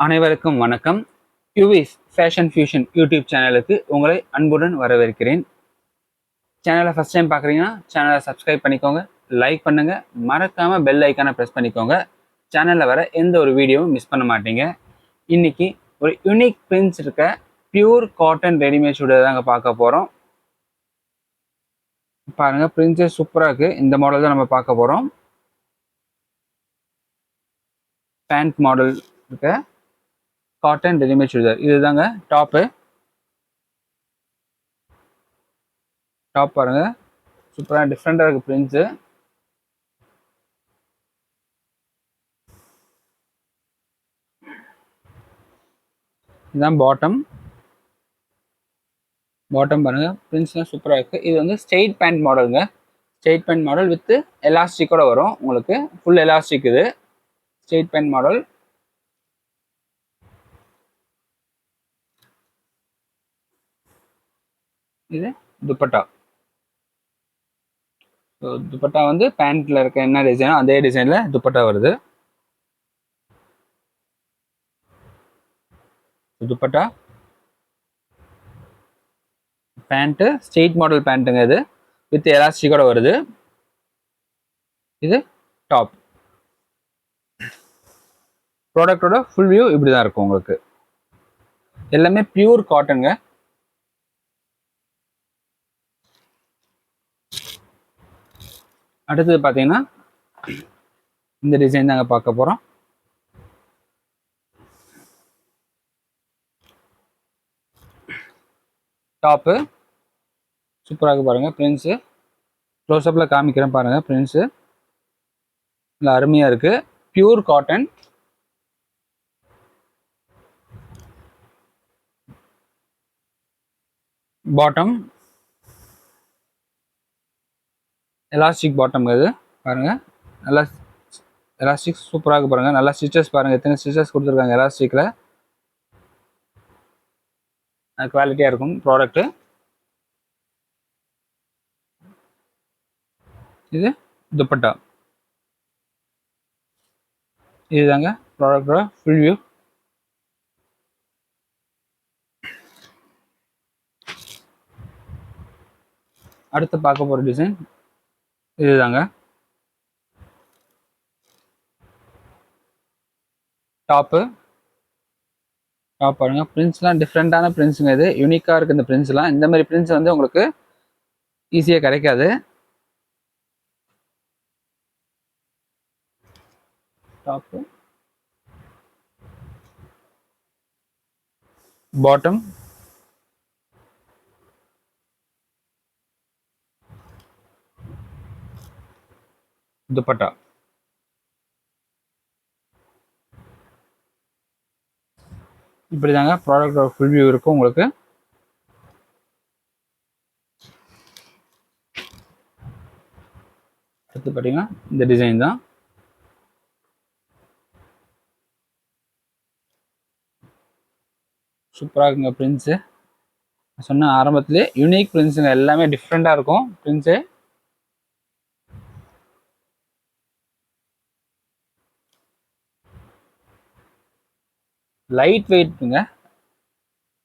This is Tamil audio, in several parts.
அனைவருக்கும் வணக்கம். யுவிஸ் ஃபேஷன் ஃபியூஷன் யூடியூப் சேனலுக்கு உங்களை அன்புடன் வரவேற்கிறேன். சேனலை ஃபஸ்ட் டைம் பார்க்குறீங்கன்னா சேனலை சப்ஸ்கிரைப் பண்ணிக்கோங்க, லைக் பண்ணுங்கள், மறக்காமல் பெல் ஐக்கானை ப்ரெஸ் பண்ணிக்கோங்க. சேனலில் வர எந்த ஒரு வீடியோவும் மிஸ் பண்ண மாட்டீங்க. இன்றைக்கி ஒரு யூனிக் பிரிண்ட்ஸ் இருக்க பியூர் காட்டன் ரெடிமேட் சுடிதார் தாங்க பார்க்க போகிறோம். பாருங்கள், பிரிண்ட்ஸே சூப்பராக இருக்குது. இந்த மாடல் தான் நம்ம பார்க்க போகிறோம். பேண்ட் மாடல் இருக்க காட்டன் ரெடிமேட் சுடிதார் இதுதாங்க டாப் பாருங்க, சூப்பராக டிஃப்ரெண்டாக இருக்குது பிரிண்ட்ஸு. இதுதான் பாட்டம் பாருங்க, பிரிண்ட்ஸ்லாம் சூப்பராக இருக்குது. இது வந்து ஸ்ட்ரெயிட் பேண்ட் மாடலுங்க. ஸ்ட்ரெயிட் பேண்ட் மாடல் வித் எலாஸ்டிக்கோட வரும். உங்களுக்கு ஃபுல் எலாஸ்டிக். இது ஸ்ட்ரெயிட் பேண்ட் மாடல். இது துப்பட்டா. ஸோ துப்பட்டா வந்து பேண்ட்ல இருக்க என்ன டிசைனோ அதே டிசைன்ல துப்பட்டா வருது. துப்பட்டா பேண்ட்டு ஸ்ட்ரெயிட் மாடல் பேண்ட்டுங்க. இது வித் எலாஸ்டிக்கோட வருது. இது டாப். ப்ராடக்டோட ஃபுல் வியூ இப்படி தான் இருக்கும். உங்களுக்கு எல்லாமே பியூர் காட்டனுங்க. அடுத்தது பார்த்தீங்கன்னா இந்த டிசைன் தாங்க பார்க்க போகிறோம். டாப்பு சூப்பராக பாருங்க, பிரிண்ட்ஸு க்ளோஸ்அப்பில் காமிக்கிறேன் பாருங்க. பிரிண்ட்ஸு இல்லை அருமையாக இருக்கு. Pure cotton. Bottom elastic bottom. இது பாருங்க, நல்லா எலாஸ்டிக் சூப்பராக பாருங்க. நல்லா ஸ்டிச்சஸ் பாருங்க, எத்தனை ஸ்டிச்சஸ் கொடுத்துருக்காங்க எலாஸ்டிக்ல. குவாலிட்டியாக இருக்கும் ப்ராடக்ட்டு. இது துப்பட்டா. இதுதாங்க ப்ராடக்டோட ஃபுல் வியூ. அடுத்து பார்க்க போகிற டிசைன் இதுதாங்க. டாப் பாருங்க, பிரிண்ட்ஸ்லாம் டிஃப்ரெண்டான பிரிண்ட்ஸுங்க. இது யூனிக்காக இருக்குது இந்த பிரிண்ட்ஸ்லாம். இந்த மாதிரி பிரிண்ட்ஸ் வந்து உங்களுக்கு ஈஸியாக கிடைக்காது. Top bottom dupatta. இப்படி தாங்க ப்ராடக்டோட ஃபுல் வியூ இருக்கும் உங்களுக்கு. அடுத்து பார்த்தீங்கன்னா இந்த டிசைன் தான். சூப்பராக இருக்குங்க பிரிண்ட்ஸு. சொன்ன ஆரம்பத்திலே யூனிக் பிரிண்ட்ஸுங்க. எல்லாமே டிஃப்ரெண்டாக இருக்கும் பிரிண்ட்ஸு. லைட் வெயிட்ங்க,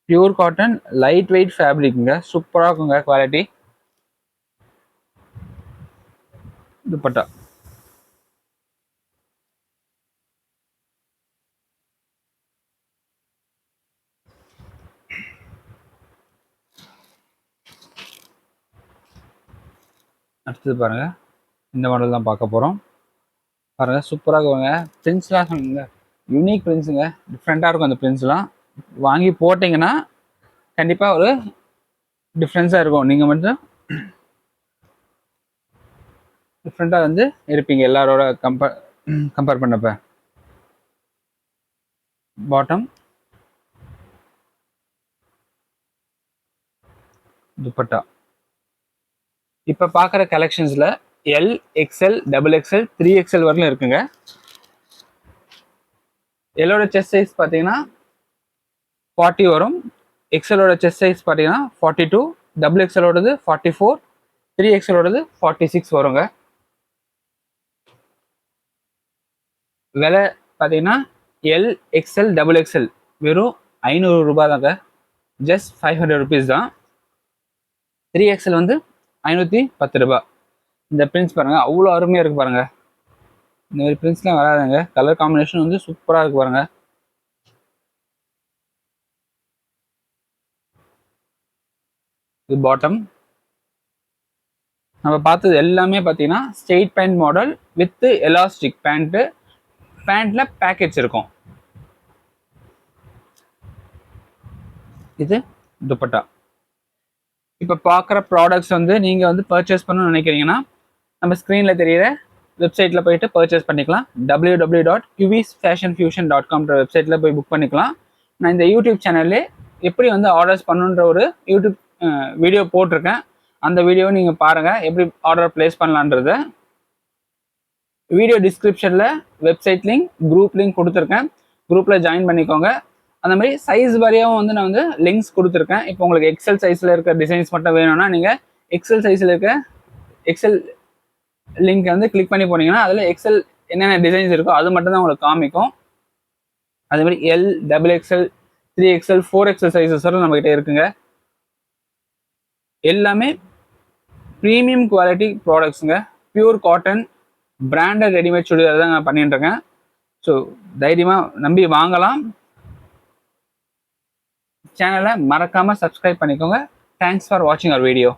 பியூர் காட்டன் லைட் வெயிட் ஃபேப்ரிக்ங்க. சூப்பராக இருக்குங்க குவாலிட்டி. துப்பட்டா அடுத்தது பாருங்க, இந்த மாடல் தான் பார்க்க போகிறோம். பாருங்க, சூப்பராக இருக்குங்க. பிரிண்ட்ஸ்லாம் சொன்னீங்க யூனிக் பிரிண்ட்ஸுங்க. டிஃப்ரெண்ட்டாக இருக்கும் அந்த பிரிண்ட்ஸ்லாம். வாங்கி போட்டிங்கன்னா கண்டிப்பாக ஒரு டிஃப்ரென்ஸாக இருக்கும். நீங்கள் மட்டும் டிஃப்ரெண்ட்டாக வந்து இருப்பீங்க எல்லாரோட கம்பேர் பண்ணப்ப. பாட்டம் துப்பட்டா. இப்போ பார்க்குற கலெக்ஷன்ஸில் L, XL, double XL, 3XL வரலும் இருக்குங்க. எல்லோட செஸ்ட் சைஸ் பார்த்தீங்கன்னா 40 வரும். எக்ஸ்எலோட செஸ்ட் சைஸ் பார்த்தீங்கன்னா 42, டபுள் எக்ஸ்எலோடது 44, 3XLோடது 46 வருங்க. விலை பார்த்தீங்கன்னா எல் எக்ஸ்எல் டபுள் எக்ஸ்எல் வெறும் 500 ரூபாய் தாங்க, ஜஸ்ட் 500 ருபீஸ் தான். 3XL வந்து 510 ரூபாய். இந்த பிரிண்ட்ஸ் பாருங்கள் அவ்வளோ அருமையாக இருக்குது பாருங்கள். இந்த மாதிரி பிரிண்ட்ஸ்லாம் வராதுங்க, கலர் காம்பினேஷன் வந்து சூப்பராக இருக்குது பாருங்கள். இது பாட்டம். நம்ம பார்த்தது எல்லாமே பார்த்தீங்கன்னா straight pant model with elastic pant. பேண்ட்ல பேக்கெட்ஸ் இருக்கும். இது துப்பட்டா. இப்போ பார்க்குற ப்ராடக்ட்ஸ் வந்து நீங்கள் வந்து பர்ச்சேஸ் பண்ணணும்னு நினைக்கிறீங்கன்னா நம்ம ஸ்க்ரீனில் தெரியிற வெப்சைட்டில் போயிட்டு பர்ச்சேஸ் பண்ணிக்கலாம். www.qvsfashionfusion.com வெப்சைட்டில் போய் புக் பண்ணிக்கலாம். நான் இந்த யூடியூப் சேனல்லே எப்படி வந்து ஆர்டர்ஸ் பண்ணுன்ற ஒரு யூடியூப் வீடியோ போட்டிருக்கேன். அந்த வீடியோவை நீங்கள் பாருங்கள் எப்படி ஆர்டர் பிளேஸ் பண்ணலான்றத. வீடியோ டிஸ்கிரிப்ஷனில் வெப்சைட் லிங்க், குரூப் லிங்க் கொடுத்துருக்கேன். குரூப்பில் ஜாயின் பண்ணிக்கோங்க. அந்த மாதிரி சைஸ் வரையாகவும் வந்து நான் வந்து லிங்க்ஸ் கொடுத்துருக்கேன். இப்போ உங்களுக்கு எக்ஸல் சைஸில் இருக்க டிசைன்ஸ் மட்டும் வேணும்னா நீங்கள் எக்ஸல் சைஸில் இருக்க எக்ஸல் லிங்க் வந்து கிளிக் பண்ணி போனீங்கன்னா அதில் எக்ஸல் என்னென்ன டிசைன்ஸ் இருக்கோ அது மட்டும் தான் உங்களுக்கு காமிக்கும். அதே மாதிரி L, double XL, 3XL, 4XL sizes வரை நம்மகிட்ட இருக்குங்க. எல்லாமே ப்ரீமியம் குவாலிட்டி ப்ராடக்ட்ஸுங்க. Pure cotton branded readymade churidar தான் நான் பண்ணிட்டு இருக்கேன். ஸோ தைரியமாக நம்பி வாங்கலாம். சேனலை மறக்காமல் சப்ஸ்கிரைப் பண்ணிக்கோங்க. தேங்க்ஸ் ஃபார் வாட்சிங் அவர் வீடியோ.